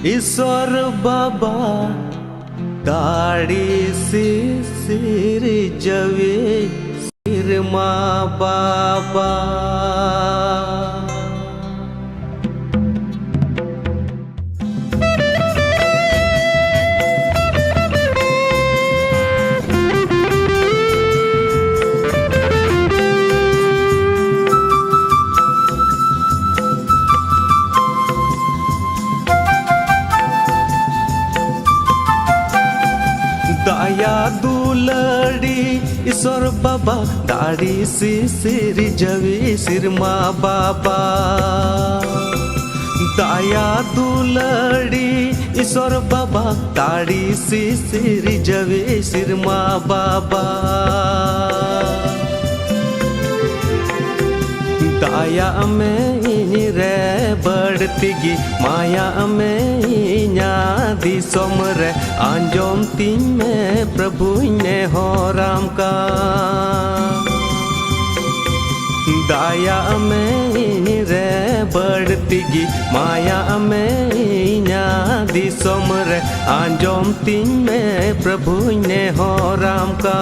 ईश्वर बाबा दाढ़ी से सिर जवे सिर माँ बाबा दया दुलड़ी ईश्वर बाबा दाढ़ी से सिर जवे सिर माँ बाबा दया दुलड़ी ईश्वर बाबा दाढ़ी से सिर जवे सिर माँ बाबा दया में रे बढ़ती माया में इना दिसोम रे आंजोम तीन में प्रभु ने हो राम का दया में रे बढ़ती माया में इना दिसोम रे आंजोम तीन में प्रभु ने हो राम का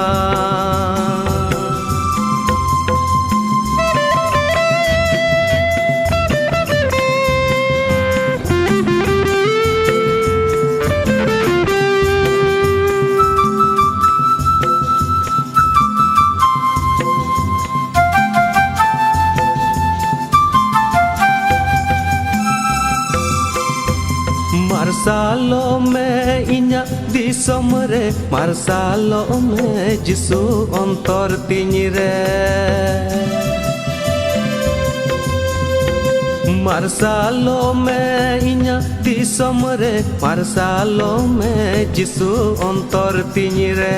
मार्सालो में इना दिसोम रे मार्सालो में जिसु अंतर तीन रे मार्सालो में इना दिसोम रे मार्सालो में जिसु अंतर तीन रे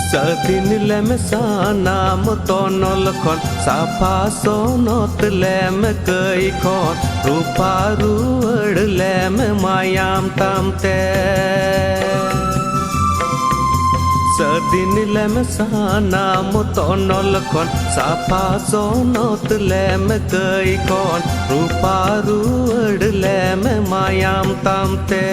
सदिन लेम सानाम तोनल खन साफा सोनत लेम कई खन रूपा रुअड़ लेम मायाम तामते सदिन लेम सानाम तोनल खन साफा सोनत लेम कई खन रूपा रुअड़ लेम मायाम तामते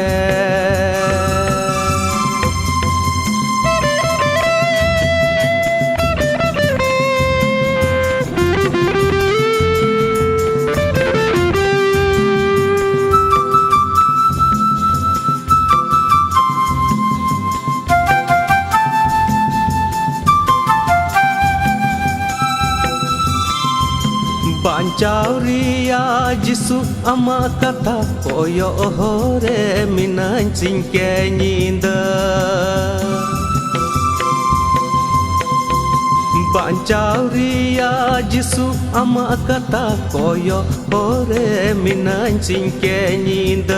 बांचावरिया जिसु अमा कथा कोयो होरे मिनान सिंके नींद बांचावरिया जिसु अमा कथा कोयो होरे मिनान सिंके नींद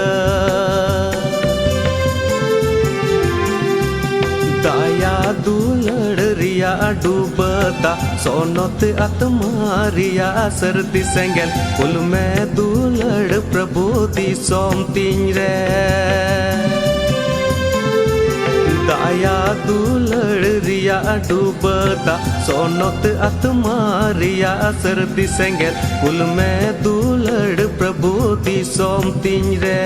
दया दुलड़ रिया डूबता सोनत आत्मा रिया सर्दी सेंगल कुल में दुलड़ प्रभु दी सोम तीन रे दया दुलड़ रिया डूबता सोनत आत्मा रिया सर्दी सेंगल कुल में दुलड़ प्रभु दी सोम तीन रे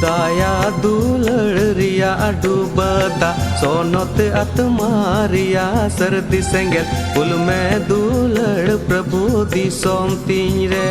दया दुलड़ रिया डूबता सोनत आत्मा रिया सर्दी सेंगल कुल में दुलड़ प्रभु दी सोम तीन रे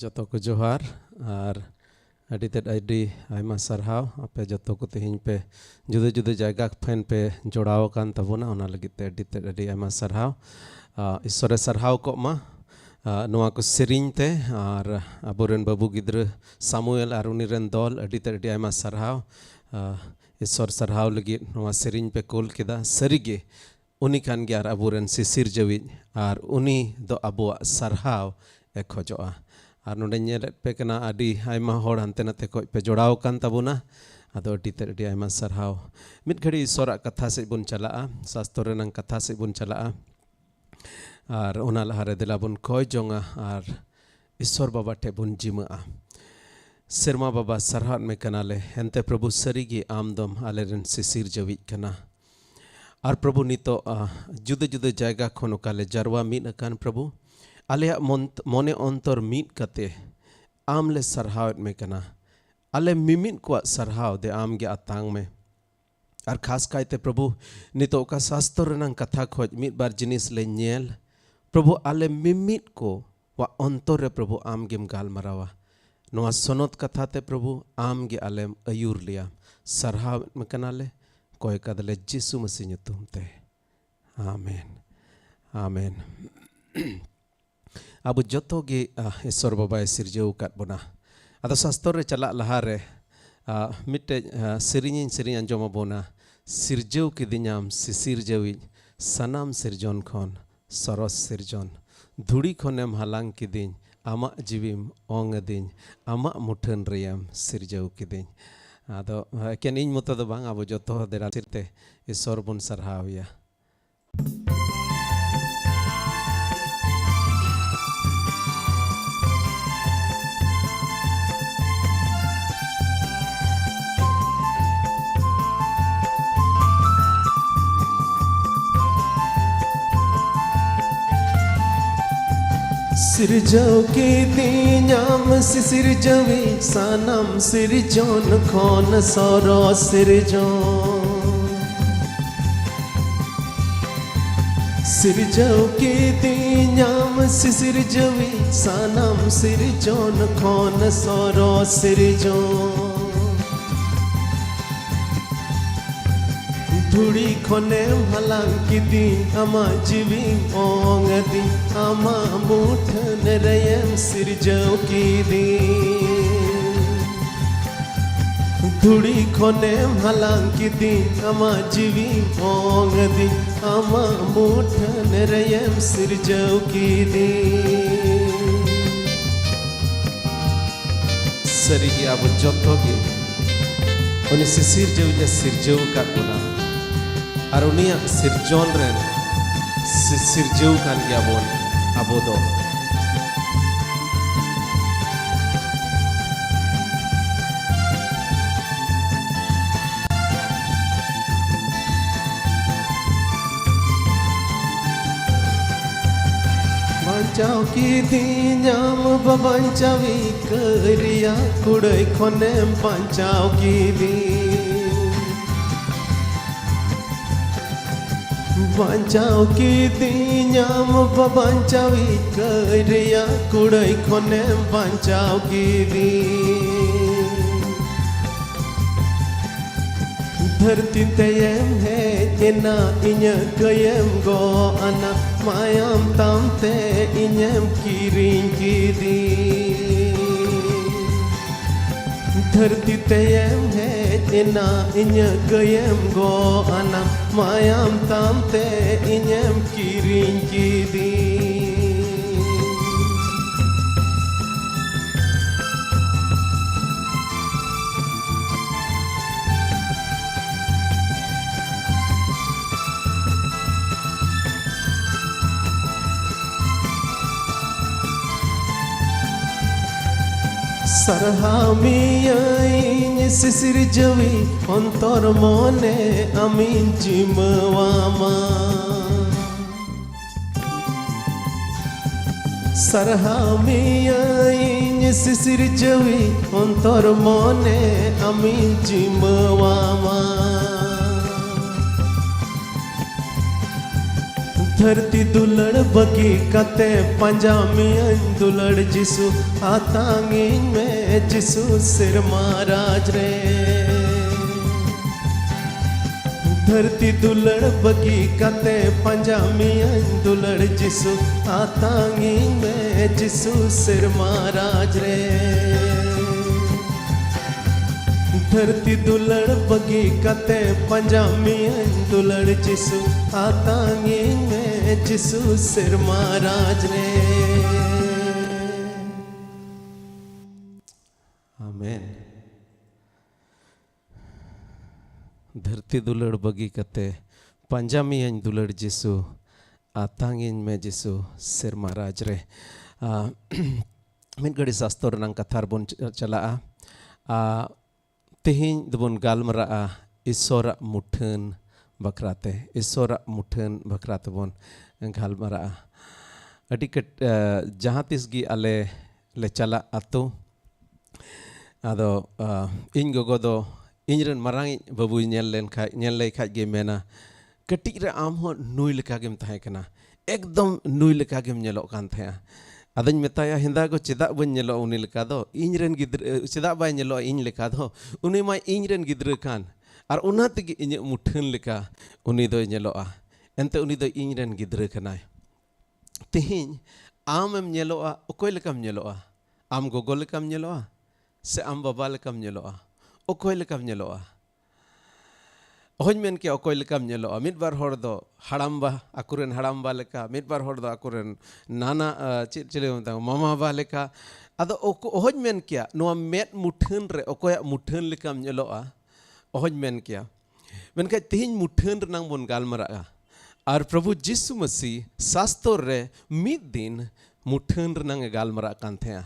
Joto ko johar ar adi ted adi aima sarhaw ape joto ko tehiñ pe juda jaga pen pe jodaw kan tabuna ona lagit te adi aima sarhaw isore sarhaw ko ma noa ko seriñ te ar aburen babu gidra Samuel ar uniren dol adi ted adi aima sarhaw isor sarhaw lagit noa seriñ pe kol kida sarige uni kan gi ar aburen sisir jawi ar uni do abuwa sarhaw ekhojoa ar nonde ñelet pe kana adi aima hor hante nate ko pe jodaw kan tabuna ado adi te adi aima sarhaw mit ghadi isora katha se bun chalaa sastor renang katha se bun chalaa ar ona lahare dela bun koy jonga ar isor baba te bun jimaa serma baba sarhat me kanale hente prabhu sarigi amdom aleren sisir jawi kana ar prabhu nito juda jayga khon okale jarwa min akan prabhu Alea mone ontor mit kate amle sarhaw me kana ale mimit kwa sarhaw de am ge atang me ar khas kaite prabhu nito ka sastor nang katha khoj mit bar jinis le nyel prabhu ale mimit ko wa ontore prabhu am gem gal marawa noa sonot katha te prabhu am ge alem ayur liya sarhaw me kana le koy kadale jisu masih nyutum te amen amen Abu joto ge isor baba sirjeu kat bona ado sastor re chalak lahare mitte siriñ anjoma bona sirjeu kidinyam sisir jawi sanam sirjon khon soros sirjon dhuri khonem halang kidiñ ama jibim ong ediñ ama muthan reyam sirjeu kidiñ ado ken iñ moto do bang abu joto dera sirte isor bun sarhawiya Sirjau ke dinyam sisir jawi sanam sirjon khon soro sirjon Sirjau ke dinyam sisir jawi sanam sirjon khon soro sirjon Dhuri khonem halang kidi ama jivi ong di ama muthan rayam sirjau kidi Dhuri khonem halang kidi ama jivi ong di ama muthan rayam sirjau kidi Sarigi abu joto ge oni sisir jau ja sirjau kat bona और उनिया सिरजोन rain सिरजव कान गया bone अबो दो बांचाव की दीन्याम बांचावी करिया कुड़ई खोनेम बांचाव की दी बांचाव की दीन्याम बांचावी करिया कुड़ई खोनेम बांचाव की दी धरती तेयम है इना इन्य गयम गो अना मायाम ताम ते इन्यम किरिं की दी धरती तेयम है इना इन्य गयम गो अना मायाम ताम ते इन्यम किरिं की दी Sarhamiyain sisir jawi ontor mone amin jimwama Sarhamiyain sisir jawi ontor mone amin jimwama धरती दुलड़ बगी कते पंजामी दुलड़ जिसु आतांगी में जिसु सिर महाराज रे धरती दुलड़ बगी कते पंजामी दुलड़ जिसु आतांगी में जिसु सिर महाराज रे धरती दुलड़ बगी कते पंजामी दुलड़ जिसु आतांगी में जिसु सिर महाराज रे आमेन धरती दुलड़ बगी कते पंजामी दुलड़ जिसु आतांगी में जिसु सिर महाराज रे मिन गड़ी शास्त्र रंग कथार बन चला तेहिं दबन गालमरा ईश्वर मुठन बखराते ईश्वर मुठन बखराते बन गालमरा अड़ी कट जहाँ तिस गी आले ले चला आतो आदो इन गोगो दो इनरन मरांग बाबू नेल ले खाज गे मेना कटिक रे आम हो नुई लेका गेम ताहे कना एकदम नुई लेका गेम नेलो कान थाया आदन मेताया हिंदा को चेदा बन नेलो उनी लेका दो इनरन गिद्र चेदा बाय नेलो इन लेका दो उनी मा इनरन गिद्र कान और उना तगे इन मुठन लेका उनी दो नेलोआ एंते उनी दो इनरन गिद्र कनाय तेहिं आम एम नेलोआ ओकोय लेकाम नेलोआ आम गोगो लेकाम नेलोआ से आम बाबा लेकाम नेलोआ ओकोय लेकाम नेलोआ होज मेन के ओकोय लेकाम नेलोआ मिद बार होड़ दो हड़ामबा अकुरेन हड़ामबा लेका मिद बार होड़ दो अकुरेन नाना चिले मामा बा लेका आदो होज मेन किया नोआ मेट मुठन रे ओकोय मुठन लेकाम नेलोआ होज मेन किया मेनका तेहिं मुठन रनांग बन गालमरागा और प्रभु यीशु मसीह शास्त्र रे मिद दिन मुठन रनांग गालमरा कान थेया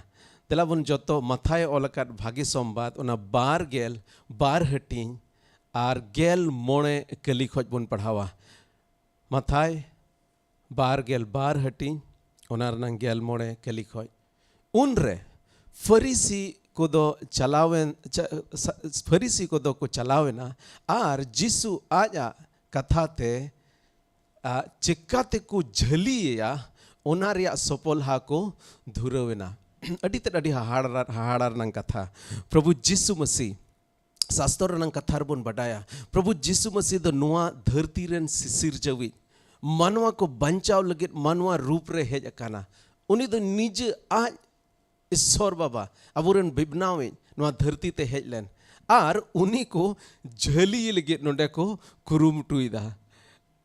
तेला बन जतो माथाय ओलकात भागी संबाद ओना बार हटिंग और गेल मोणे कली खोज बन पढ़ावा माथाय बार हटिंग ओना रनांग गेल मोणे कली खोज उन रे फरीसी कोदो चलावेन फरीसी कोदो को चलावेना और यीशु आजा कथाते चिक्काते को झलिया ओना रिया सफलहा को धुरवेना अड़ी ते अड़ी हाहाड़ार नंग कथा प्रभु यीशु मसीह शास्त्र नंग कथार बन बडाया प्रभु यीशु मसीह दो नुआ धरती रेन सिरजवी मानवा को बंचाव लगित मानवा रूप रे हेज अकाना उनी दो निज आज ईश्वर बाबा अबुरन बिबनावे नुआ धरती ते हेज लेन और उनी को झली लगित नोंडे को कुरुमुटुइदा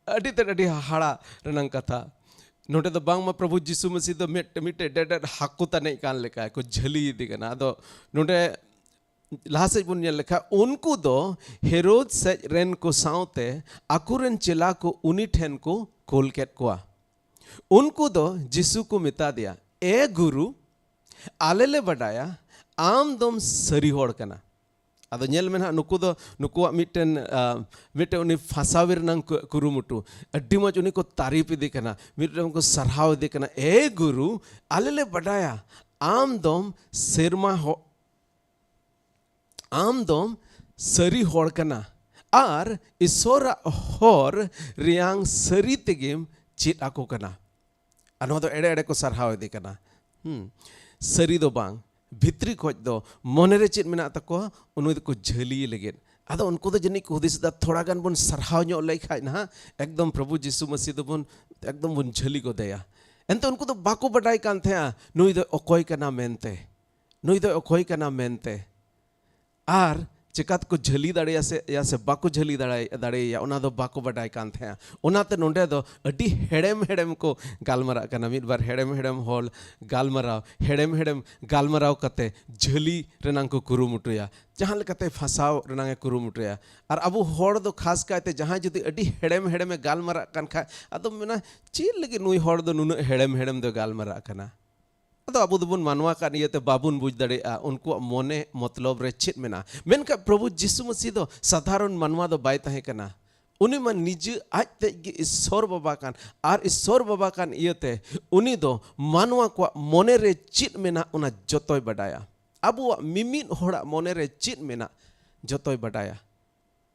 अड़ी ते अड़ी हाहाड़ा रनंग कथा नोटे तो बांग मा प्रभु यीशु मसीह तो मिटे डेड हाकु तने कान लेका को झली दी कना दो नोटे लहा सेज बुन नेल लेखा उनको दो हेरोद सेज रेन को साउते अकुरेन चिला को उनी ठेन को कोल केट कोआ उनको दो जिसु को मिता दिया ए गुरु आलेले बडाया आम दोम सरी होड़ कना अदो नेल मेना नुकु दो नुकुआ मिटेन उनी फासाविर नंग कुरुमुटु अड्डी मच उनी को तारीफ इदी कना मिटेन को सरहाव इदी कना ए गुरु आलेले बडाया आम दोम सेरमा हो आम दोम सरी होड़ कना आर इसोरा होर रियांग सरी तेगेम चित आको कना अनो दो एड़े एड़े को सरहाव इदी कना सरी दो बांग भित्री खोज दो मोनेरे चित मेना तको उनु को झली लगे अदो उनको तो जनी को हुदिस दा थोड़ा गान बन सरहाव ᱧᱚᱜ लई खाय ना एकदम प्रभु यीशु मसीह दो बन एकदम बन झली को दया एंते उनको तो बाको बडाई कान थे नुई दो ओकोय कना मेनते आर चिकात को झली दाड़े से बाको झली दाड़े उना दो बाको बडाई कान थे उनाते नोंडे दो अडी हेड़ेम को गालमरा कना मिद बार हेड़ेम होल हेड़ेम गालमराव कते झली रेनांग को कुरुमुटुया जहां लेकाते फसाव रेनांगे कुरुमुटुया और अब होड़ दो खास कायते जहां जुदी अडी हेड़ेम गालमरा कान खा अदो मेना चील लगे नुई होड़ दो नुनु हेड़ेम दो गालमरा कना अदो अबु दबुन मानवा का नियते बाबुन बुझ दड़े उनको मोने मतलब रे चित मेना मेनका प्रभु यीशु मसीह दो साधारण मानवा दो बाय तहे कना उनी मन निज आज ते ईश्वर बाबा कान आर ईश्वर बाबा कान इयते उनी दो मानवा को मोने रे चित मेना उना जतोय बडाया अबु मिमिन होड़ा मोने रे चित मेना जतोय बडाया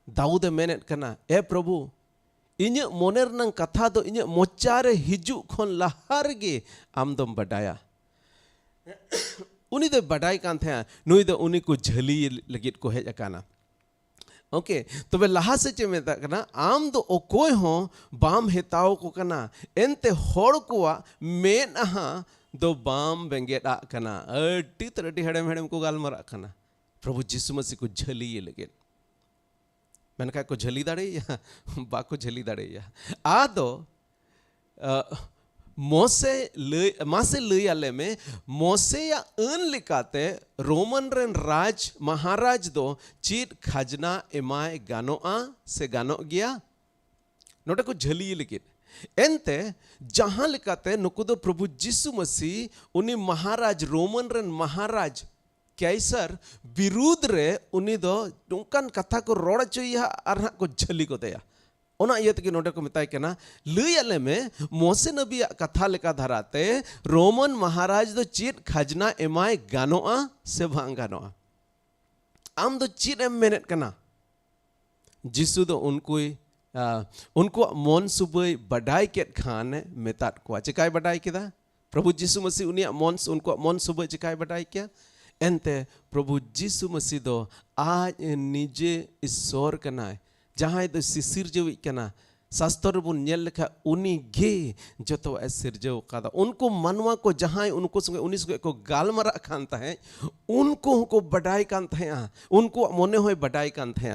दाऊद मेनेट कना ए प्रभु इन्य मोने रनंग कथा दो इन्य मोचारे हिजु खन लहार गे आम दम बडाया उनी दो बडाई कान थे नुई दो उनी को झली लगित को हेज अकाना ओके तबे लहा से चे मेता कना आम दो ओकोय हो बाम हेताओ को कना एनते होड़ कोआ मेन आहा दो बाम बेंगेटा कना अड्डी तरडी हेड़ेम को गालमरा कना प्रभु यीशु मसीह को झली लगित मेनका को झली दाड़े या बाको झली दाड़े या आदो मोसे लई आले में मोसे या अन लिकाते रोमन रेन राज महाराज दो चीट खजना एमाय गानोआ से गानो गया नोटे को झली लिखित एंते जहां लिकाते नुकु दो प्रभु यीशु मसीह उनी महाराज रोमन रेन महाराज कैसर विरुद्ध रे उनी दो टुंकन कथा को रोड़ चुया और को झली को दया ओना इयत के नोटे को मिताय केना लई आले में मोसे नबी कथा लेका धराते रोमन महाराज दो चीट खजना एमाय गानोआ से भांग गानोआ आम दो चीट एम मेनेट कना जिसु दो उनको मन सुबई बडाई केट खान मेतात को चिकाय बडाई केदा प्रभु यीशु मसीह उनिया उनको मन सुबई चिकाय बडाई किया एंते प्रभु यीशु मसीह दो आज निजे ईश्वर कना जहां दो सिरजवी कना शास्त्र बुन नेल लेखा उनी गे जतो सिरजव कादा उनको मनवा को जहां उनको संगे उनी संगे को गालमरा खान है उनको को बडाई कान थे उनको मने होय बडाई कान थे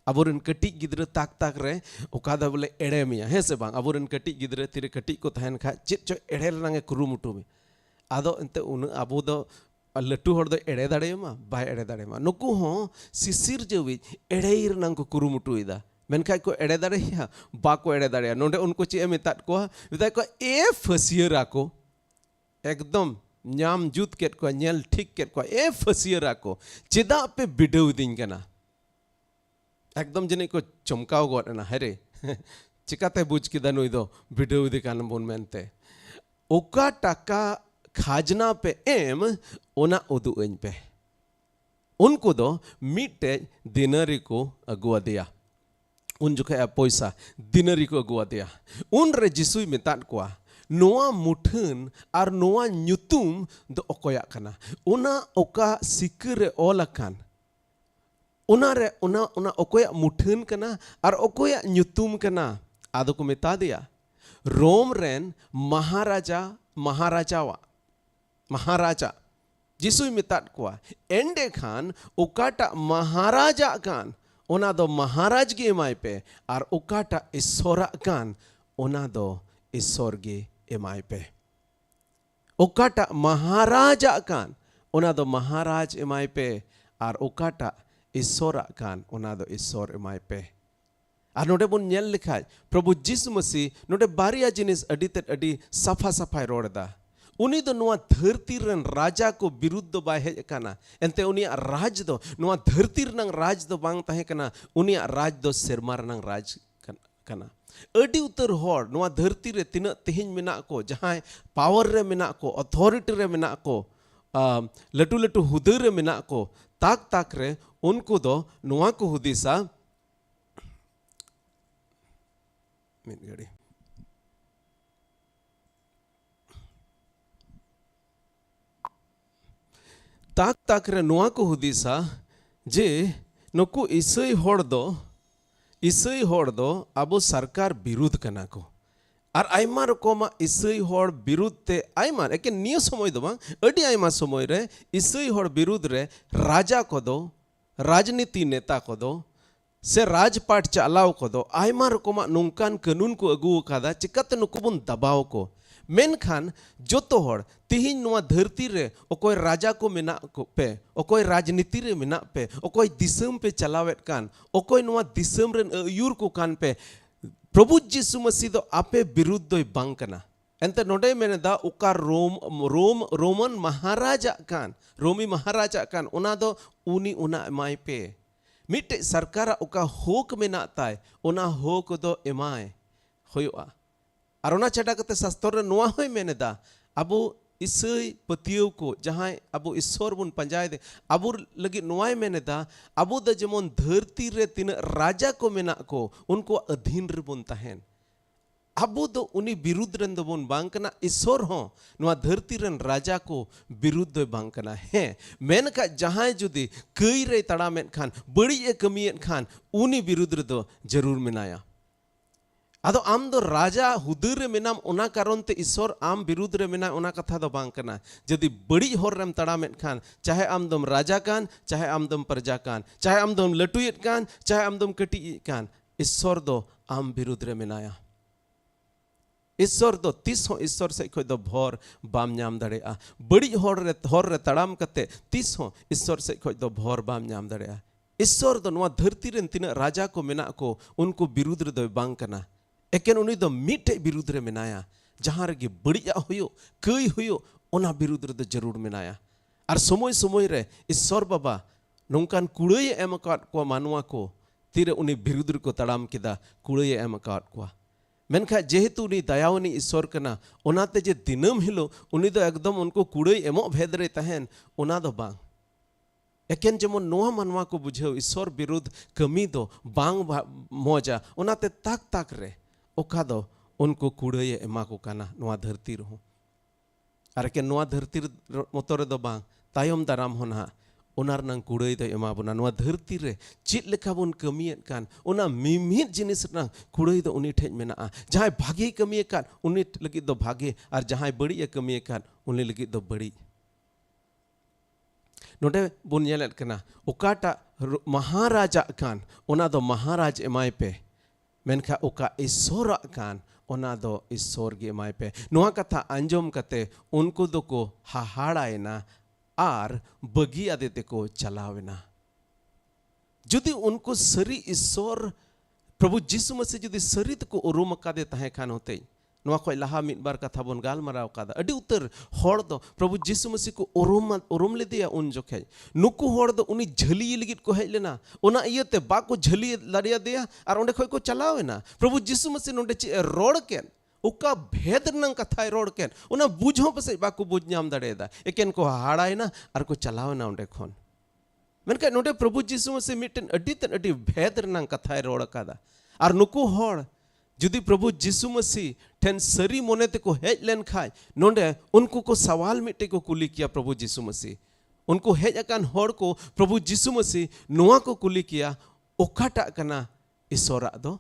अबोरन कटी गिद्र ताक रे ओकादा बोले एड़े मिया हे से बांग अबोरन कटी गिद्र तिरे कटी को तहन खा चित चो एड़े रंगे कुरुमुटु में आदो एंते उन अबो दो लट्टू होड़ दो एड़े दाड़ेमा बाय एड़े दाड़ेमा नुकु हो सिसिर जवी एड़े रंग को कुरुमुटु इदा मेनखाय को एड़े दाड़ेया बाको एड़े दाड़ेया नोंडे उनको चे मेतात को विदाय को ए फसियरा को एकदम ᱧᱟᱢ ᱡᱩᱛ ᱠᱮᱫ ᱠᱚᱣᱟ ᱧᱮᱞ ᱴᱷᱤᱠ ᱠᱮᱫ ᱠᱚᱣᱟ ए फसियरा को चेदा पे बिडव दिन कना एकदम जने को चमकाव गोना हरे चिकाते बुझ किदा नुई दो बिडव दि कान बोन मेनते ओका टाका खाजना पे एम ओना उदु अñ पे उनको दो मिटे दिनरी को अगुआ दिया उन जो पैसा दिनरी को अगुआ दिया उन रे जिसुई मेतात कोआ नोआ मुठन और नोआ ᱧᱩᱛᱩᱢ दो ओकोया कना उना ओका सिकर ओलाकान उना रे उना उना ओकोया मुठन कना और ओकोया ᱧᱩᱛᱩᱢ कना आदो को मेता दिया रोम रेन महाराजा जिसुई मेतात कोआ एंडे खान ओकाटा महाराजा कान ओना दो महाराज गे एमाय पे और ओकाटा ईश्वरा कान ओना दो ईश्वर गे एमाय पे ओकाटा महाराजा कान ओना दो महाराज एमाय पे आर ओकाटा ईश्वरा कान ओना दो ईश्वर एमाय पे आर नोडे बुन नेल लिखाय प्रभु जिसु मसीह नोडे बारिया जिनिस अडी तेद अडी साफा साफाय रोड़दा उनी दो नुआ धरती रन राजा को विरुद्ध बाय हेज काना एंते उनी राज दो नुआ धरती रन राज दो बांग ताहे कना उनी राज दो सेरमा रन राज कना अडी उतर होड़ नुआ धरती रे तिना तेहिन मेना को जहां पावर रे मेना को अथॉरिटी रे मेना को लटू लटू हुदे रे मेना को ताक ताक रे उनको दो नुआ को हुदिसा मिन गड़ी ताक ताक रे नुआ को हुदिसा जे नुकु ईसाई होड़ दो अबो सरकार विरुद्ध कना को और आयमा रकमा ईसाई होड़ विरुद्ध ते आयमा एके नियो समय दो बांग अडी आयमा समय रे ईसाई होड़ विरुद्ध रे राजा को दो राजनीति नेता को दो से राजपाट चालाव को दो आयमा रकमा नोंकान कानून को अगू कादा चिकाते नुकु बुन दबाव को मेनखान जोतो होड़ तिहिन नुआ धरती रे ओकोय राजा को मेना को पे ओकोय राजनीति रे मेना पे ओकोय दिसम पे चलावेट कान ओकोय नुआ दिसम रे यूर को कान पे प्रभु यीशु मसीह दो आपे विरुद्ध दोय बांग कना एंते नोडे मेनेदा उका रोमन महाराजा कान रोमी महाराजा कान उना दो उनी उना एमाय पे मिटे सरकार उका होक मेना ताय उना होक दो एमाय होयोआ और उना छटा कते शास्त्र रे नुआ होय मेनेदा अबो ईसाई पतियो को जहां अबो ईश्वर बुन पंजाय दे अबो लगी नुआय मेनेदा अबो द जेमन धरती रे तीन राजा को मेना को उनको अधीन रे बुन तहन अबो दो उनी विरुद्ध रन दो बुन बांग कना ईश्वर हो नुआ धरती रन राजा को विरुद्ध बांग कना है मेन का जहां जुदी कई रे तड़ामेन खान बड़ी ए कमियन खान उनी विरुद्ध रे दो जरूर मेनाया आदो आम दो राजा हुदर रे मेनाम ओना कारण ते ईश्वर आम विरुद्ध रे मेना ओना कथा दो बांग कना जदि बड़ी होर रेम तड़ामेन खान चाहे आम दम राजा कान चाहे आम दम प्रजा कान चाहे आम दम लटुयत कान चाहे आम दम कटी कान ईश्वर दो आम विरुद्ध रे मेनाया ईश्वर दो तीस हो ईश्वर से कोई दो भोर बाम नाम दड़ेया बड़ी होर रे तड़ाम कते तीस हो ईश्वर से कोई दो भोर बाम नाम दड़ेया ईश्वर दो नुआ धरती रेन तीना राजा को मेना को उनको विरुद्ध रे दो बांग कना एकेन उनी दो मिटे विरुद्ध रे मेनाया जहां रे बड़िया होयो कई होयो ओना विरुद्ध रे दो जरूर मेनाया और समय समय रे ईश्वर बाबा नोंकान कुड़ाई एम अकाद को मानवा को तीरे उनी विरुद्ध को तड़ाम किदा कुड़ाई एम अकाद को मेनखा जेहेतु उनी दयावनी ईश्वर कना ओनाते जे दिनम हिलो उनी दो एकदम उनको कुड़ाई एमो भेद रे तहन ओना दो बांग एकेन जेमन नोआ मानवा को बुझेव ईश्वर विरुद्ध कमी दो बांग मोजा ओनाते ताक ताक रे ओका दो उनको कुड़ाई एमा को काना नोआ धरती रहो और के नोआ धरती मतरे दो बांग तायम दाराम होना ओनार नंग कुड़ाई दो एमा बुना नोआ धरती रे चित लेखा बुन कमियत कान ओना मिमित जिनिस नंग कुड़ाई दो उनी ठेज मेना जहां भागे कमिय कान उनी लगी दो भागे और जहां बड़ी कमिय कान उनी लगी दो बड़ी नोडे बुन नेलेत कना ओकाटा महाराजा कान ओना दो महाराज एमाय पे मेनखा ओका ईश्वर कान ओना दो ईश्वर गे एमाय पे नोआ कथा अंजम कते उनको दो को हाहाड़ायना आर बगी आदेते को चलावेना जुदी उनको सरी ईश्वर प्रभु यीशु मसीह जुदी सरी को उरुम कादे तहे खान होते नोआ कोई लहा मिट बार कथा बोन गाल मराव कादा अडी उतर होड़ दो प्रभु यीशु मसीह को उरुम ले दिया उन जोखे नुकु होड़ दो उनी झली लगित को हेज लेना ओना इयते बाको झली लड़िया दिया और ओंडे खोय को चलावेना प्रभु यीशु मसीह नोंडे चे रोड़ केन उका भेद नंग कथाय रोड़ केन ओना बुझो पसे बाको बुझ नाम दड़ेदा एकेन को हाड़ायना और को चलावेना ओंडे खोन मेनका नोंडे प्रभु यीशु मसीह मिटन अडी भेद नंग कथाय रोड़ कादा और नुकु होड़ जुदी प्रभु यीशु मसीह ठेन सरी मोने ते को हेज लेन खाय नोंडे उनको को सवाल मिटे को कुली किया प्रभु यीशु मसीह उनको हेज अकान होड़ को प्रभु यीशु मसीह नोआ को कुली किया ओकाटा कना ईश्वरा दो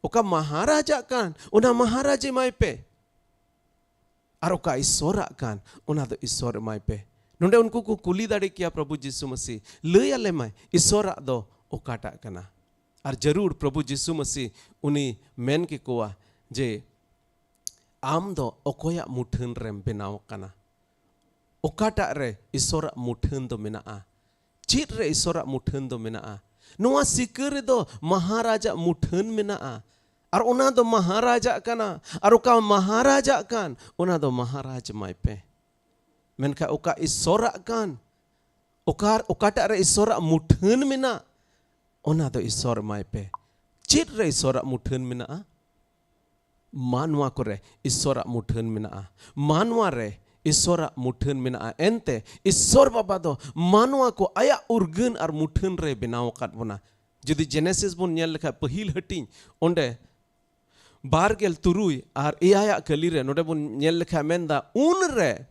ओका महाराजा कान ओना महाराजे माय पे और ओका ईश्वरा कान ओना दो ईश्वर माय पे नोंडे उनको को कुली दाड़े किया प्रभु यीशु मसीह लय आले माय ईश्वरा दो ओकाटा कना और जरूर प्रभु यीशु मसीह उनी मेन के कोआ जे आम दो ओकोया मुठन रेम बेनाव कना Okatak re Isorak muthan do menaa. Chit re Isorak muthan do menaa. Noa sikar do Maharaja muthan menaa. Ar ona do Maharaja kana. Ar oka Maharaja kan. Ona do Maharaja mai pe. Menka oka Isorak kan. Okatak re Isorak muthan mena. Ona do Isor mai pe. Chit re Isorak muthan menaa. Manwa ko re Isorak muthan menaa. Manwa re Isorak muthan menaa. Ente Isor Baba do manwa ko aya urgan ar muthan re benaw kat bona. Judi Genesis bon nyel lekha pahil hating onde bargel turui ar iyaya kalire node bon nyel lekha menda un re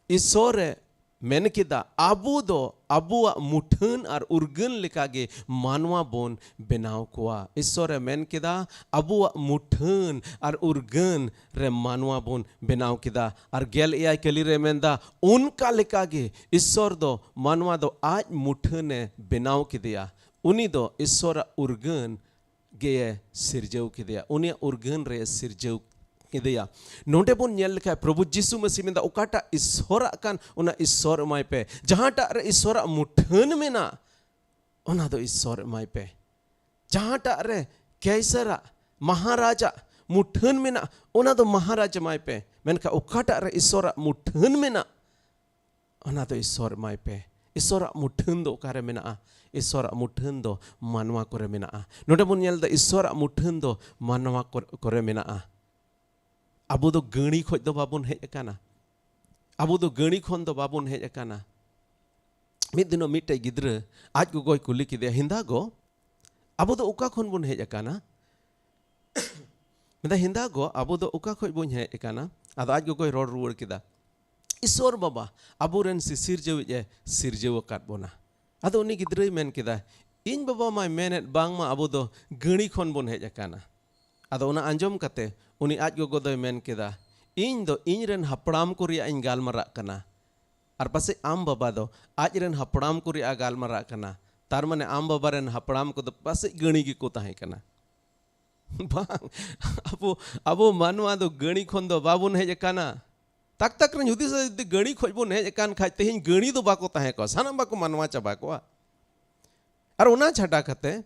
Isore men kida abu do abuwa muthan ar urgan lekage manwa bon benaw koa. Isore men kida abuwa muthan ar urgan re manwa bon benaw kida. Ar gel iyay kalire menda unka lekage Isor do manwa do aj muthane benaw kidia. Uni do Isora urgan ge sirjau kidia. Uni urgan re sirjau kidia. Nonde bon nyel lekha Prabhu Jisu Masih menda okata Isora kan ona Isor mai pe. Jahata re Isora muthan mena ona do Isor mai pe. Jahata re Kaisara Maharaja muthan mena ona do Maharaja mai pe. Menka okata re Isora muthan mena ona do Isor mai pe. Isora muthan do kare mena. Isora muthan do manwa kore mena. Nonde bon nyel da Isora muthan do manwa kore mena. Abu do gani khoj do babun hej akana. Abu do gani khon do babun hej akana. Mid dino mitai gidra aj go goy kuli kide hinda go. Abu do uka khon bun hej akana. Meda hinda go abu do uka khoj bun hej akana. Ado aj go goy rod ruwar kida. Isor Baba abu ren si sirjau je sirjau kat bona. Ado uni gidra men kida. In Baba mai menet bang ma abu do gani khon bun hej akana. Ado una anjom kate uni aj go godoy men kida. In do ren hapram ko ria in galmarak kana. Ar pase am Baba do aj ren hapram ko ria galmarak kana. Tar mane am Baba ren hapram ko do pase gani gi ko tahe kana. Bang abu manwa do gani khon do babun hej akana. Tak tak ren judi sa gani khoj bun hej akan khai tehin gani do bako tahe ko. Sanam bako manwa chaba ko. Ar una chhata kate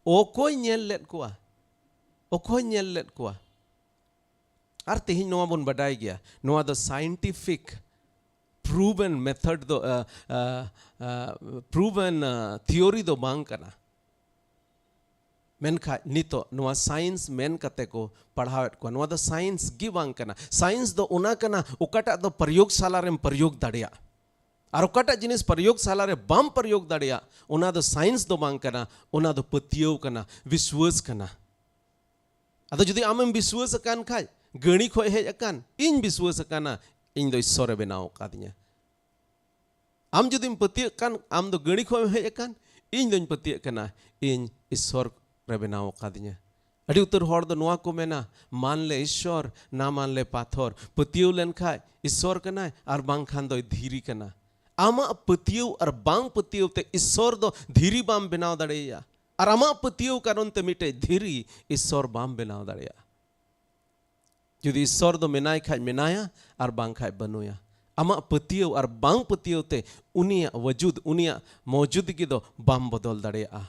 okoy nyel let ko. Okoy nyel let ko. Ar tehin noa bon badai gya. Noa do scientific proven method do proven theory do bang kana. Menka nito noa science men kate ko padhawet ko. Noa do science gi bang kana. Science do una kana okata do prayogshala rem prayog dadeya. Ar okata jinis prayogshala re bam prayog dadeya. Ona do science do bang kana. Ona do patiyau kana. Viswas kana. Ado judi amem biswas akan khai gani khoj hej akan in biswas akana in do Isore benaw kadinya. Am judim pati kan am do gani khoj hej akan in do pati kana in Isor re benaw kadinya. Adi utar hor do noa ko mena man le Isor na man le pathor patiyau len khai Isor kana ar bang khan do dhiri kana. Ama patiyau ar bang patiyau te Isor do dhiri bam benaw dadeya. Ar ama patiyau karon te mite dhiri Isor bam benaw dadeya. Judi Isor do menai khai menaya ar bang khai banuya. Ama patiyau ar bang patiyau te unia wajud unia mawjudgi do bam bodol dadeya.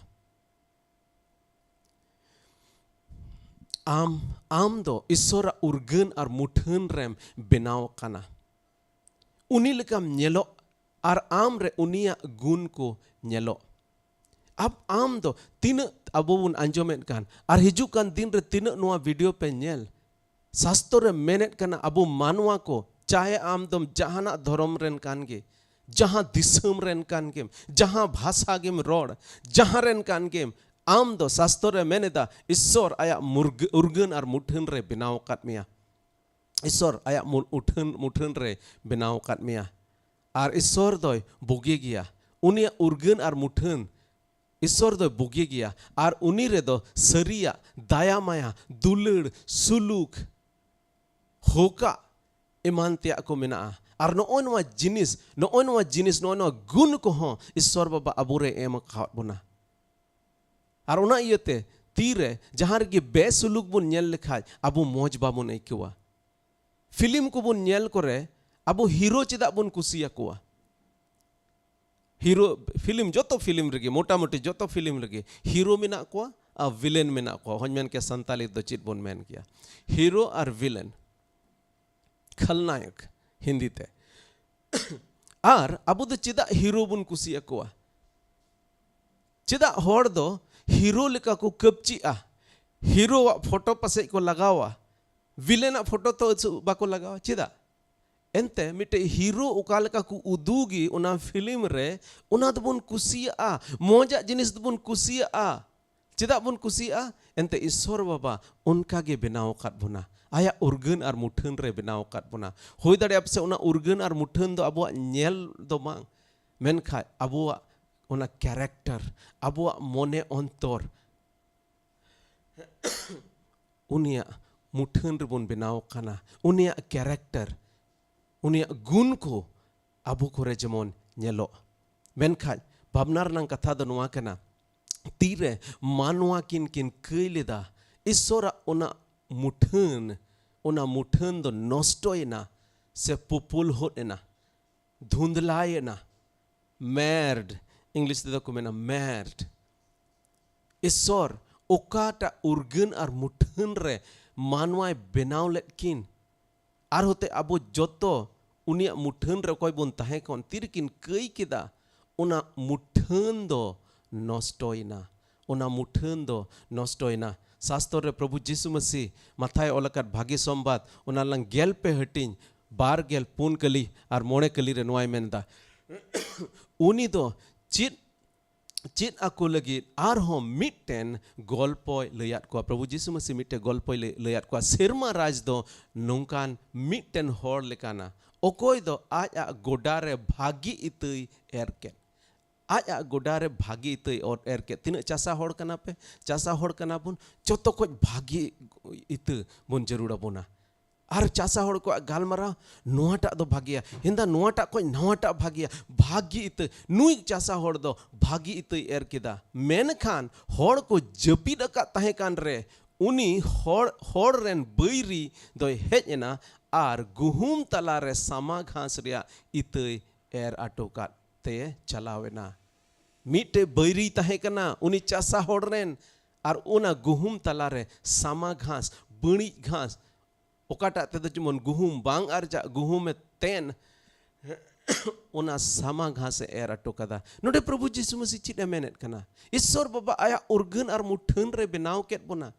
Am do Isora urgan ar muthan rem benaw kana. Uni lekam nyelo ar am re unia gun ko nyelo. Ab am do tina abun anjomet kan ar hijukan din re tina noa video pe nyel. Sastore menet kana abu manwa ko chahe am dom jahana dhorom ren kan ge. Jahan disam ren kan gem. Jahan bhasa gem rod. Jahan ren kan gem. Am do sastore meneda Isor aya urgan ar muthan re benaw kat mia. Isor aya muthan re benaw kat mia. Ar Isor doy boge gya. Unia urgan ar muthan Isor do boge gya. Ar uni re do saria daya maya dulur suluk hoka eman tia ko mena. Ar noon wa jinis noon wa gun ko ho Isor Baba abure em khaut bona. Ar ona iyate tire jahar ge besuluk bun nyel lekhaj abu moj babun aikewa. Film ko bun nyel kore Abu hero cida bun kusia kuah. Hero film joto film lagi, mota-moti joto film lagi. Hero mina kuah, a villain mina kuah. Honmen ke santali do cit bun men kia. Hero ar villain. Khalnayak Hindi te. Ar abu do cida hero bun kusia kuah. Cida hor do hero leka ku kapci hero wa photo pasai ko lagawa. Villain a photo to bako lagawa. Cida. Ente mite hero ukaleka ku udugi una film re una dubun kusia moja jenis dubun kusia cida bun kusia ente isor baba unka ge benau kat buna aya urgen ar muthen re benau kat buna hoi dare apse una urgen ar muthen do abu nyel do mang men kha abu una character abu mone ontor unia muthen re bun benau kana unia character unia gun ko abu kore jemon nyelo menkhan babnar nang katha do noa kana tire manwa kin keileda isora ona muthen do nostoina se pupul hotena dhundlaena mad english de ko mena mad isor okata urgen ar muthen re manwa benaw letkin ar hote abo joto unia muthen re koy bon tahe kon tirkin kei kida una muthen do nostoina una muthen do nostoina शास्त्र रे प्रभु यीशु मसीह माथाय ओलकात भागी संबाद उना lung गेल पे हटिन बार गेल पुन कली are मोणे कली रे नोय मेनदा उनी दो चित ako lagi arhom mitten golpoy leyat ko Prabhu Yeshu Masih mitte golpoy leyat ko serma raj do nungkan mitten hor lekana okoy do aja godare bhagi itui erket aja godare bhagi itui or erket tina chasa hor kana pe chasa hor kana bun joto ko bhagi itu bun jarura buna ar chasa hor ko galmara noata do bhagia hinda noata ko nawata bhagia bhagi it nui chasa hor do bhagi it er kida menkhan hor ko japi daka tahe kan re uni hor ren beiri do hejena ar guhum talare sama ghas ria it er atokat te chalawena mite beiri tahe kana uni chasa hor ren ar una guhum talare sama ghas buni ghas okata te jemon guhum bang arja guhum ten ona sama ghas er atokada node prabhu jisu masi chida menet kana isor baba aya urgen ar muthen re benaw ket bona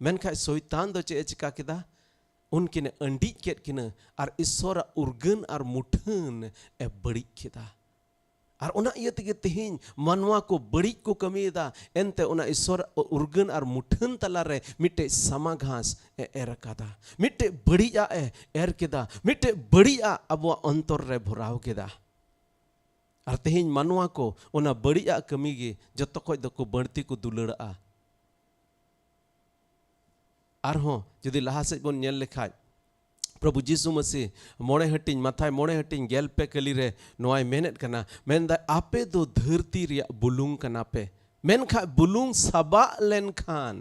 menkai soitan do che chika kida unkine andi ket kina ar isora urgen ar muthen e badi kida ar ona iya tige tehin manwa ko badi ko kamida ente ona isor urgen ar muthen talare mitte sama ghas er kada mitte badi er keda mitte badi abo antor re bhoraw keda ar tehin manwa ko ona badi kami ge joto ko do ko barti ko dulada ar ho jodi laha se bon nyel lekhaj प्रभु यीशु मसीह मोड़े हटिन माथाय मोड़े हटिन गेल पे कली रे नोय mainnet कना मेनदा आपे दो धरती रिया बुलुंग कना पे मेनखा बुलुंग सबा लेन खान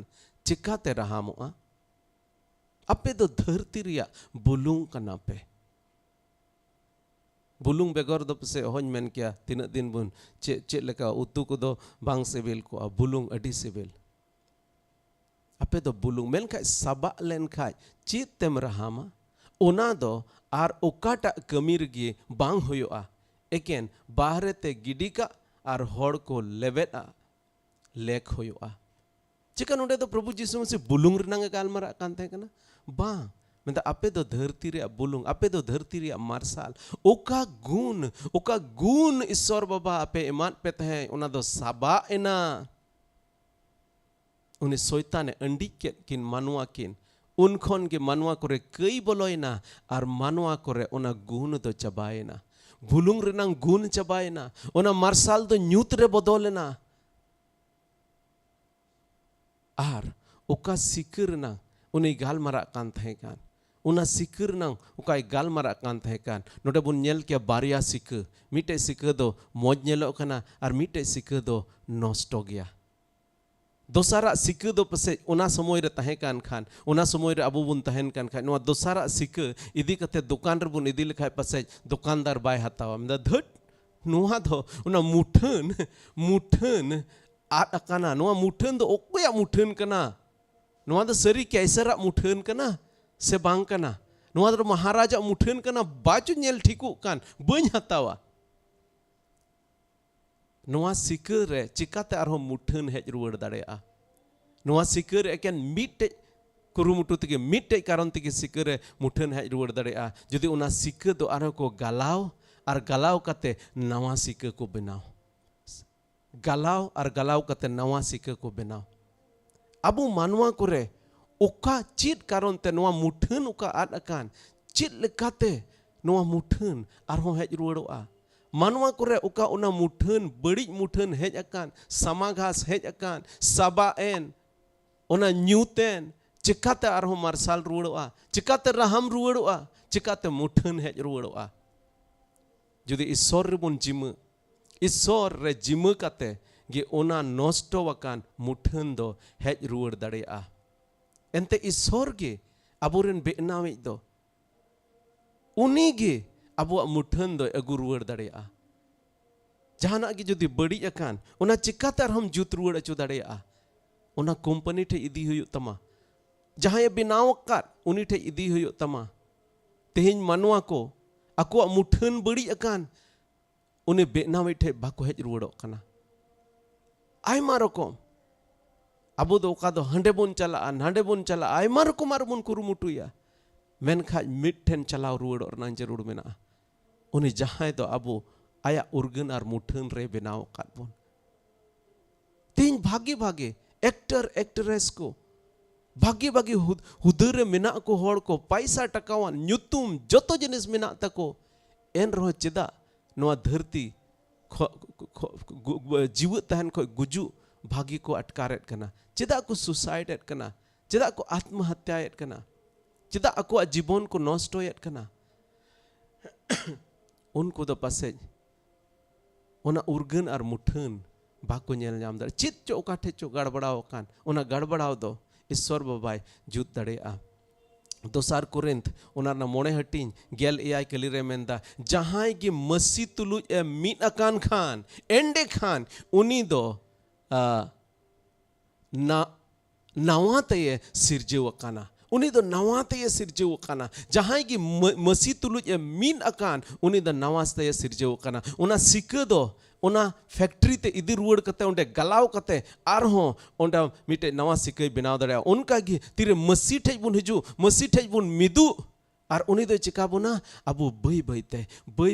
चिकाते रहामोआ आपे दो धरती रिया बुलुंग कना पे बुलुंग बेगर दो से होन मेन क्या तीन दिन बुन चे लेका उतु को दो बांग सिविल को बुलुंग अडी सिविल आपे दो बुलुंग मेनखा सबा लेन खाय चित तेम रहामा ओना दो आर ओकाटा कमीर गे बांग होयोआ एकेन बाहरे ते गिडिका आर हड़ को लेवेटा लेख होयोआ चिका नोडे तो प्रभु यीशु मसीह बुलुंग रनांग गालमारा कान थे कना बा मेंदा आपे दो धरती रे बुलुंग आपे दो धरती रे मार्शाल ओका गुण ईश्वर बाबा आपे इमान पे तहे ओना दो साबा एना उनी शैताने अंडी के किन मानुआ किन उनखन के मानवा करे कई बोलोयना और मानवा करे ओना गुण दो चबायना बुलुंग रेनांग गुण चबायना ओना मार्शाल दो न्यूत रे बदलेना आर ओका सिकर ना उनी गाल मारा कान थे कान ओना सिकर ना ओका गाल मारा कान थे कान नोटे बुन नेल के बारिया सिक मिटे सिक दो मौज नेलो कना और मिटे सिक दो नष्ट गया दोसारा सिक्का दो पसे उना समय रे तहे कान खान उना समय रे अबो बुन तहेन कान खान नोआ दोसारा सिक्का इदी कते दुकान रे बुन इदी लेखाय पसे दुकानदार बाय हतावा मेदा धट नोआ दो उना मुठन आद अकाना नोआ मुठन दो ओकोया मुठन कना नोआ दो सरी कैसरा मुठन कना से बांग कना नोआ दो महाराजा मुठन कना बाजू नेल ठिकु कान बन हतावा नोआ सिक्का रे चिकाते आरो मुठन हेज रुवाड़ दाड़ेया नोआ सिक्का रे एकेन मिटे कुरुमुटु तगे मिटे कारण तगे सिक्का रे मुठन हेज रुवाड़ दाड़ेया जदि उना सिक्का दो आरो को गलाव और गलाव कते नवा सिक्का को बनाओ गलाव और गलाव कते नवा सिक्का को बनाओ अबु मानवा करे ओका चित कारण ते नोआ मुठन ओका आद अकान चित लेकाते नोआ मुठन आरो हेज रुवाड़ोआ मानवा करे उका उना मुठन बड़ी मुठन हेज अकान समाघास हेज अकान सबाएन उना न्यूतेन चिकाते आरो मार्शल रुवाड़ोआ चिकाते राहम रुवाड़ोआ चिकाते मुठन हेज रुवाड़ोआ जुदी ईश्वर रे बुन जिम ईश्वर रे जिम काते गे उना नष्टो अकान मुठन दो हेज रुवाड़ दाड़ेया एंते ईश्वर गे अबोरेन बेनाविज दो उनी गे अबो मुठन दो अगु रुवाड़ दाड़ेया जहाना गे जुदी बड़ी अकान उना चिकाते हम जुत रुवाड़ अचो दाड़ेया उना कंपनी ठे इदी हुयु तमा जहां बनाव कात उनी ठे इदी हुयु तमा तेहेन मानवा को अको मुठन बड़ी अकान उनी बेनावी ठे बाको हेज रुवाड़ो कना आयमा रकम अबो दो ओका दो हंडे बोन चला नांडे बोन चला आयमा रकम आर बोन कुरुमुटुया मेनखा मिठेन चलाव रुवाड़ो रना जरूर मेना उनी जहां दो अबो आया उर्गन और मुठन रे बनाव कात बोन तीन भागे भागे एक्टर एक्ट्रेस को भागे भागे हुदर रे मेना को होड़ को पैसा टकावान न्युतुम जतो जिनिस मेना तको एन रहो चेदा नोआ धरती जीव तहन को गुजु भागी को अटकारेट कना चेदा को सुसाइडेट कना चेदा को आत्महत्याएट कना चेदा को जीवन को नष्टोएट कना उनको दो पासे उना उर्गन और मुठन बाको नेल नाम दाड़े चित चो ओकाठे चो गड़बड़ाव कान उना गड़बड़ाव दो ईश्वर बाबाय जुत दाड़ेया दोसार कोरिंथ उना मोणे हटिंग गेल एआई कली रे मेंदा जहां गे मसी तुलुज ए मिट अकान खान एंडे खान उनी दो नावा ते सिरजेव अकाना उनी दो नवा ते सिरजेव अकाना जहां गे मसी तुलुज ए मिट अकान उनी दो नवा ते सिरजेव अकाना उना सिक्का दो उना फैक्ट्री ते इदी रुवाड़ कते ओंडे गलाव कते आरहो ओंडा मिटे नवा सिक्का बनाव दाड़ेया उनका गे तिरे मसी ठेज बुन हिजु मसी ठेज बुन मिदु और उनी दो चिका बुना अबो बई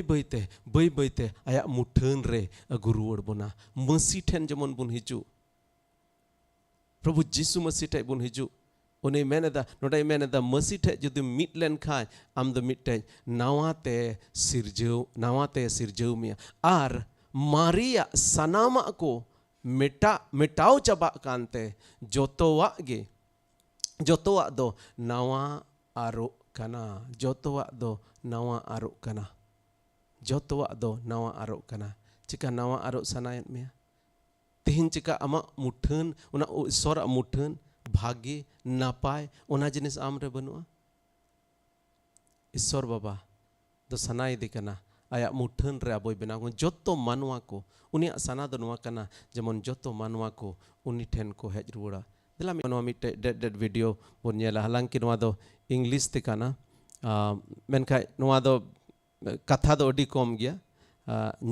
बईते आया मुठन रे अगु रुवाड़ बुना मसी ठेन जमन बुन हिजु प्रभु जीसु मसी ठेज बुन हिजु उनी मेनेदा नोडे मेनेदा मसी ठेज जुदि मिट लेन खाय आम दो मिटे नावाते सिरजेव मिया आर मारिया सनामा को मिटाव चाबा कानते जोतोवा दो नवा आरो कना जोतोवा दो नवा आरो कना चिका नवा आरो सनायत में तिहिन चिका आमा मुठन उना ईश्वर मुठन भागे नापाय उना जिनिस आमरे बनुआ ईश्वर बाबा दो सनाय दे कना आया मुठन रे अबोय बनाव जोतो मानवा को उनी सना दो नवा कना जेमन जोतो मानवा को उनी ठेन को हेज रुवाड़ा दिला नवा मिटे डेड वीडियो बोन नेला हालांकि नवा दो इंग्लिश ते कना मेनखाय नवा दो कथा दो अडी कम गया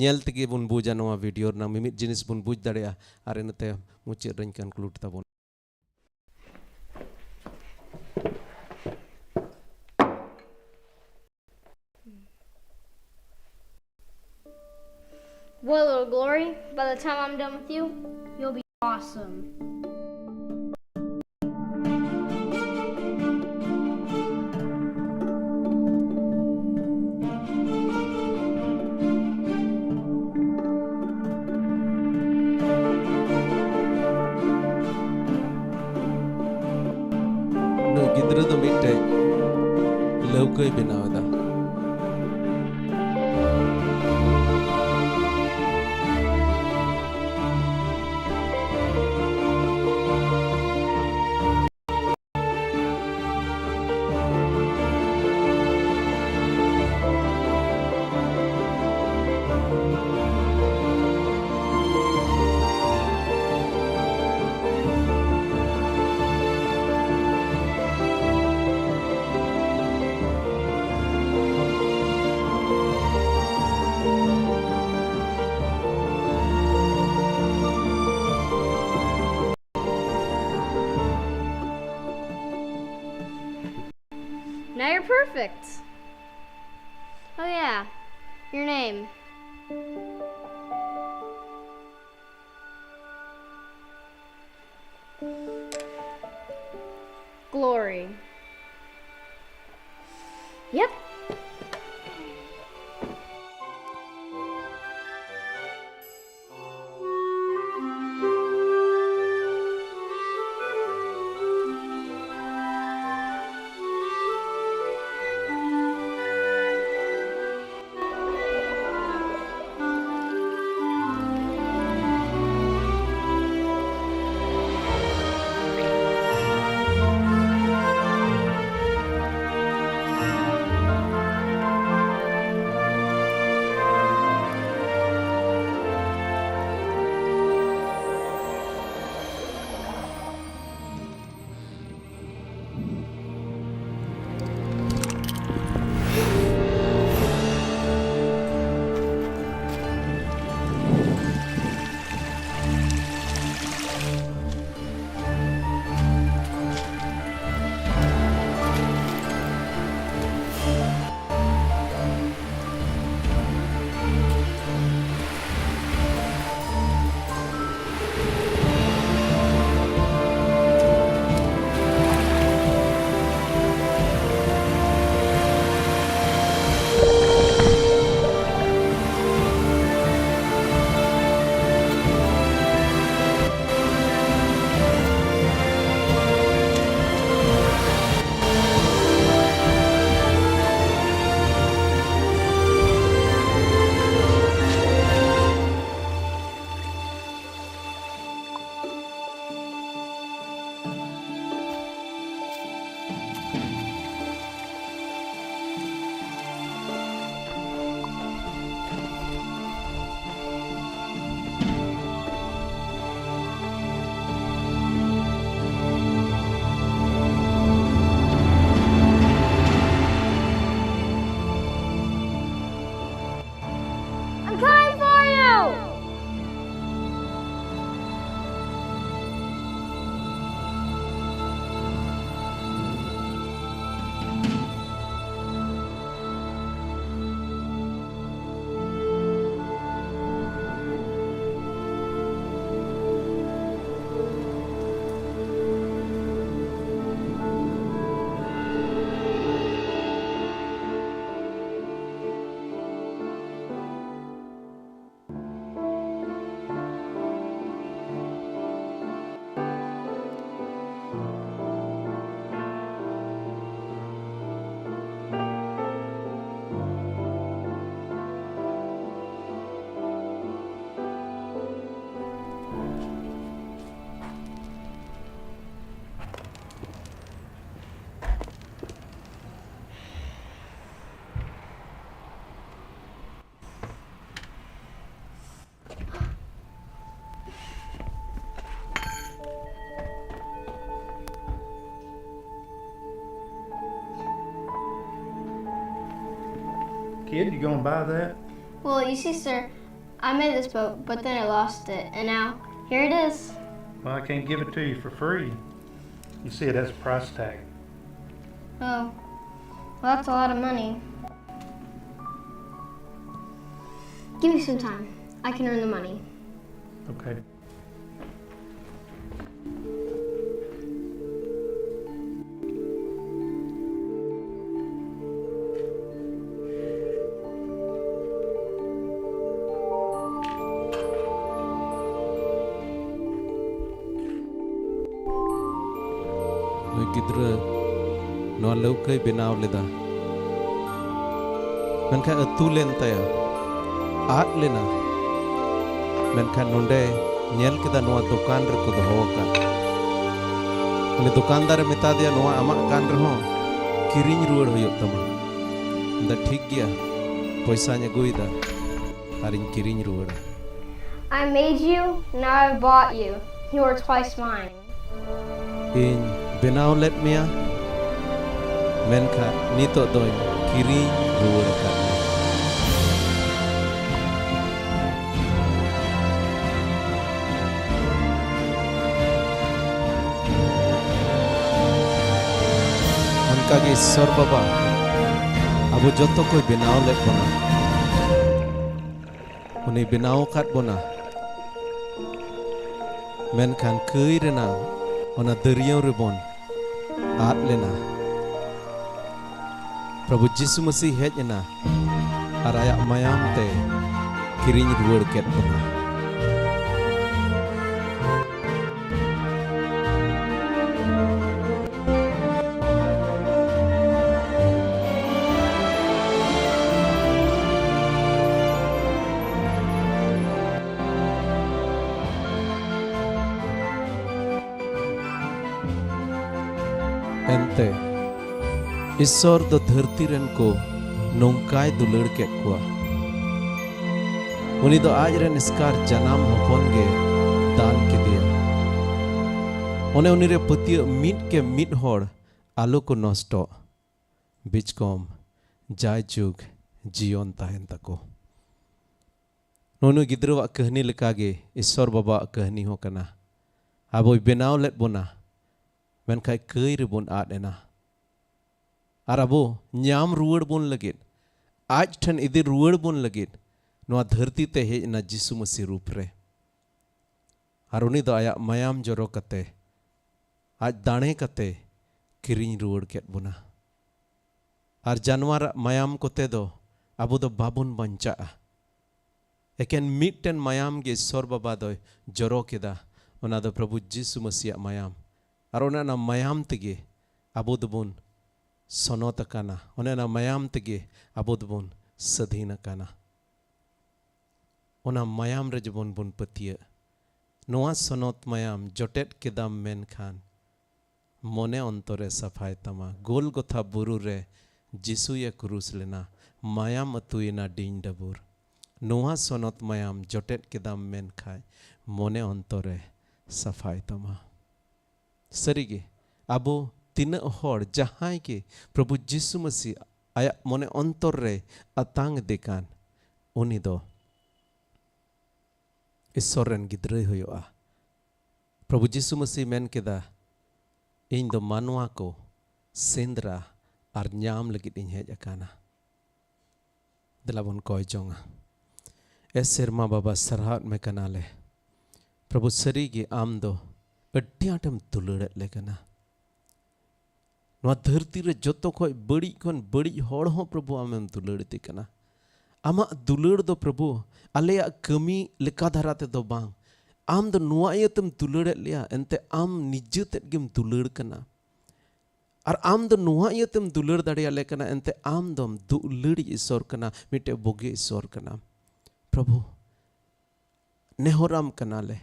नेल तगे बुन बुजा नवा वीडियो ना मिमिट जिनिस बुन बुज दाड़ेया आर इनते मुचाद रन कनक्लूड ताबोन Boy, little Glory, by the time I'm done with you, you'll be awesome. No, gidra do mitte leukai benawda. Now you're perfect. Oh yeah, your name. Glory. Yep. I'm coming for you! Kid, you gonna buy that? Well, you see, sir, I made this boat, but then I lost it, and now here it is. Well, I can't give it to you for free. You see, it has a price tag. Oh, well, that's a lot of money. Give me some time. I can earn the money. Okay. Nui gidra noa laukai benaw leda. Menka atu len taya. Aat lena. Menka nonde nyel kita noa dukan reko doho kan. Uni dukandar meta dia noa amak kan reho kiriñ ruwar hoyok tama. Da thik gya. Poisanya guida. Harin kiriñ ruwar. I made you, now I've bought you. You are twice mine. Iñ benaw let mea. Menka nito doin kiriñ ruwar kan. लेकागे ईश्वर बाबा अब जोतो कोई बनाव ले बोना उन्हें बनाव काट बोना मेनखान कई रेना ओना दरिया रेबोन आद लेना प्रभु यीशु मसीह हेजना और आया मायाम ते किरिंग रुवर केट बोना एंते ईश्वर दो धरती रन को नौकाय दुलड़ के कुआ उन्हीं दो आज रन इसकार जनाम होपन गे दान के दिया उन्हें उन्हीं रे पतिय मीट के मीट होड़ आलो को नष्टो बिचकोम जाय जुग जीवन ताहेन तको नोनु गिद्रवा कहनी लेकागे ईश्वर बाबा कहनी हो कना आबो बेनाव लेट बोना मेनखाय कई रेबोन आद एना और अबो न्याम रुवड़ बोन लगे आज ठन इधर रुवड़ बोन लगे नवा धरती ते हेजना यीशु मसीह रूप रे और उन्हीं दो आया मायाम जरो कते आज दाणे कते किरिंग रुवड़ केट बोना और जानवर मायाम कोते दो अबो दो बाबुन बंचा एकेन मिटन मायाम गे ईश्वर बाबा दो जरो केदा ओना दो प्रभु यीशु मसीह मायाम और ओना मायाम तेगे अबो दबोन सोनोत काना ओना मायाम तेगे अबो दबोन सधीन काना ओना मायाम रे जबोन बोन पतिया नोआ सोनोत मायाम जोटेट केदाम मेन खान मोने अंतरे सफाई तमा गोलगोथा बुरु रे जिसु ये क्रूस लेना मायाम अतुयना डिंग डबुर नोआ सोनोत मायाम जोटेट केदाम मेन खाय मोने अंतरे सफाई तमा सरीगे अबो तीन होड़ जहां के प्रभु यीशु मसीह आया मोने अंतर रे अतांग देकान उनी दो ईश्वर रन गिद्रे होयोआ प्रभु यीशु मसीह मेन केदा इन दो मानवा को सेंद्रा और न्याम लगित इन हेज अकाना दिलाबन कोय जोंगा ए सेरमा बाबा सरहाट में कनाले प्रभु सरीगे आम दो अड्डियाटम दुलड़ लेकना नवा धरती रे जोतो खोय बड़ी खन बड़ी होड़ हो प्रभु आमेम दुलड़ तिकना आमा दुलड़ दो प्रभु आलेया कमी लेका धराते दो बांग आम दो नुआ यतम दुलड़ लिया एंते आम निजे तेगेम दुलड़ कना और आम दो नुआ यतम दुलड़ दाड़िया लेकना एंते आम दोम दुलड़ ईश्वर कना मिटे बोगे ईश्वर कना प्रभु नेहोराम कना ले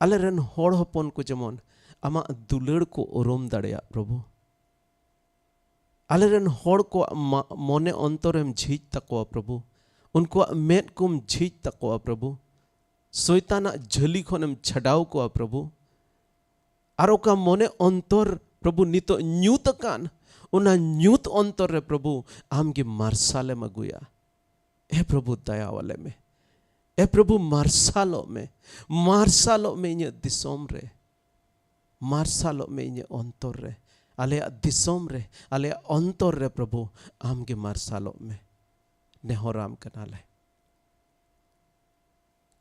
आले रन होड़ होपन को जमन आमा दुलड़ को ओरोम दाड़िया प्रभु आले रन होड़ को मोने अंतरेम झीज तको प्रभु उनको मेट कोम झीज तको प्रभु शैताना झली खनेम छडाव को प्रभु आरो का मोने अंतर प्रभु नितो न्यूत कान उना न्यूत अंतर रे प्रभु आमगे मार्साले मगुया ए प्रभु दया वाले में ए प्रभु मार्सालो में इन्हें दिसोम रे मार्सालो में इन्हें अंतर रे आले दिसोम रे आले अंतर रे प्रभु आमगे मार्सालो में नेहोराम कनाले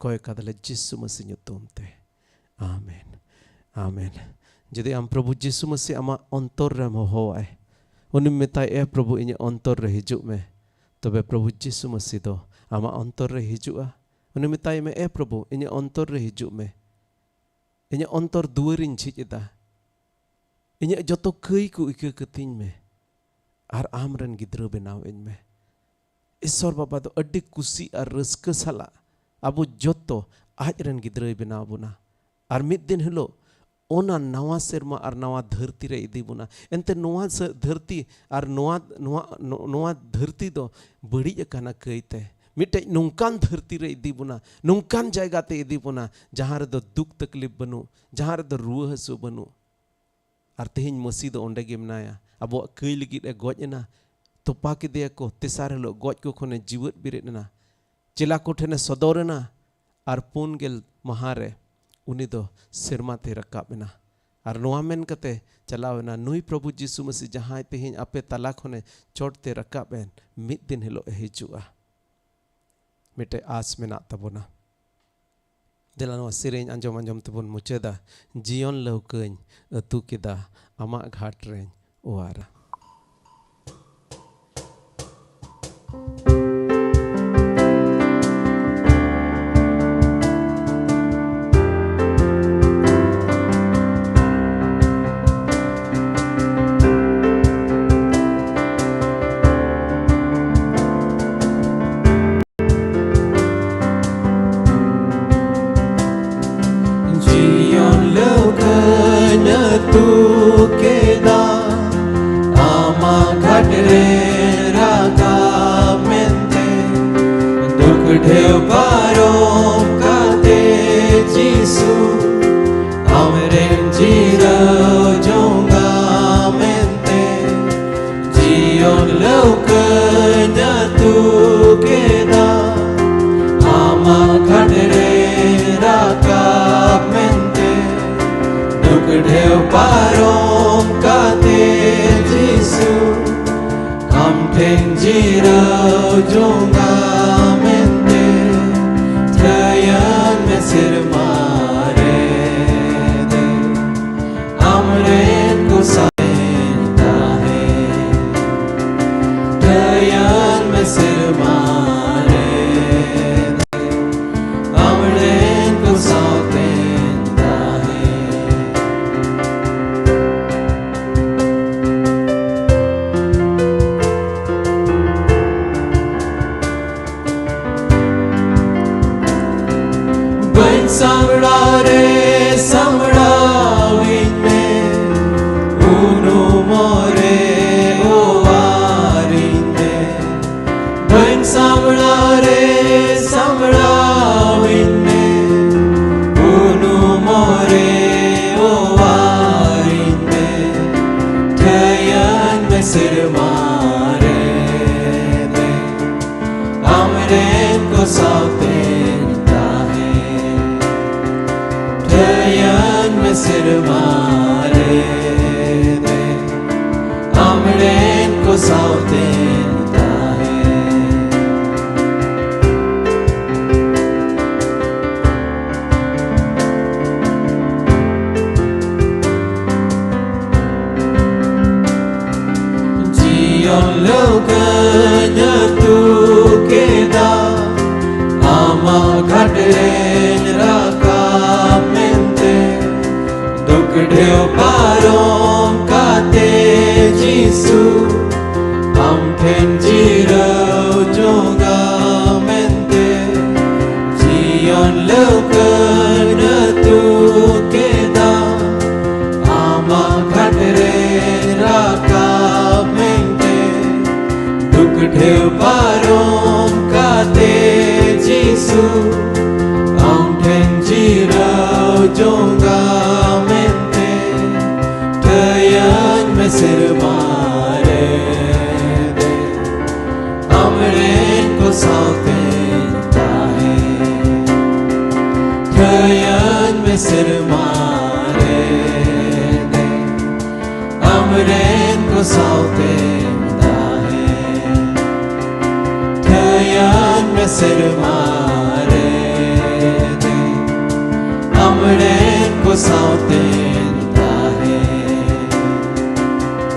कोई कदले यीशु मसीह तुमते आमेन आमेन जदि आम प्रभु यीशु मसीह आमा अंतर रे होवाय उन मेताय ए प्रभु इन्हें अंतर रे हिजु में तबे प्रभु यीशु मसीह दो आमा अंतर रे हिजुआ उन्हें मिताई में ए प्रभु इन्हें अंतर रे हिजु में इन्हें अंतर दुआरिन झिजदा इन्हें जतो कई को इके कतिन में आर आमरन गिद्रो बनाव इन में ईश्वर बाबा तो अड्डी कुसी और रस्क साला अबो जतो आज रन गिद्रो बनाव बुना आर मिद दिन हिलो ओना नवा सेरमा और नवा धरती रे इदी बुना एंते नवा धरती और नवा धरती दो बड़ी काना कईते मिटे नौकान धरती रे इदी बुना नौकान जायगा ते इदी बुना जहाँ रे दो दुख तकलीफ बनु जहाँ रे दो रुआ हसु बनु और तेहिन मसीह दो ओंडे गे मनाया अबो कई लगी ए गोजना तोपा के दिया को तेसार लो गोज को खोने जीवत बिरेना चिला को ठेने सदोरना और पुन गेल महारे उनी दो सिरमा ते रकाबना और नुआ मेन कते चलावना नुई प्रभु जीसु मसीह जहाँ तेहिं आपे तला खने चोटते रकाबेन मिद दिन हिलो हिजुआ मिटे आस मेना तबोना दिला नुआ सिरें अंजम अंजम तबोन मुचेदा जियोन लौकन अतु किदा आमा घाट रें ओआरा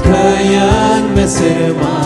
Kayan mesir